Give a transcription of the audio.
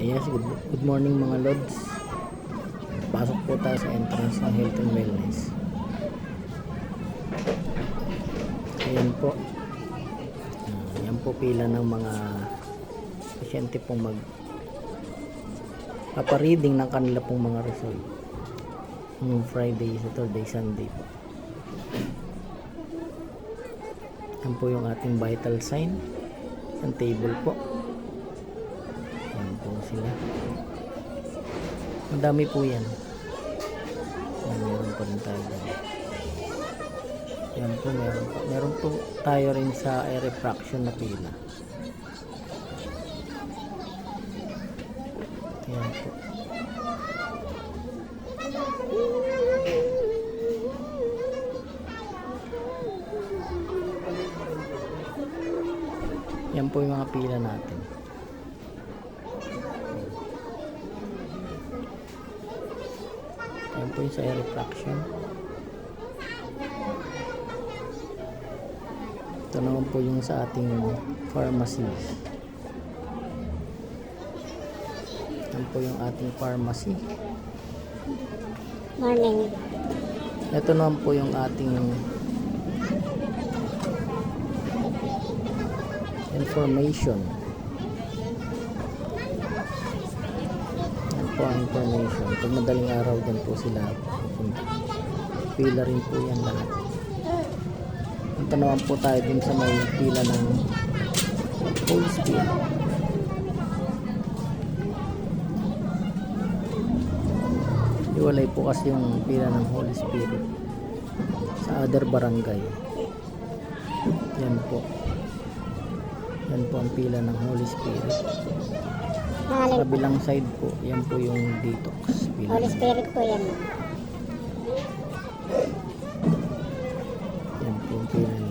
Yes, good morning mga lods. Pasok po tayo sa entrance ng Health and Wellness. Ayan po. Ayan po pila ng mga pasyente pong papareading ng kanila pong mga result. Friday, Saturday, Sunday po. Ayan po yung ating vital sign. Ang table po. Ayan po sila. Madami po yan. Ayan, meron po rin tayo. Ayan po, meron po tayo rin sa air refraction na pila. Ayan po. Yan po yung mga pila natin. Yan po yung sa air refraction. Ito naman po yung sa ating pharmacy. Yan po yung ating pharmacy. Morning. Ito naman po yung ating information. Yan po ang information. Pag madaling araw din po sila pupunta. Pila rin po yan lahat. Punta naman po tayo din sa may pila ng Holy Spirit. Iwalay po kasi yung pila ng Holy Spirit sa other barangay. Yan po. Yan po ang pila ng Holy Spirit. Sa kabilang side po, yan po yung detox pila. Holy Spirit po yan. Yan po yung pila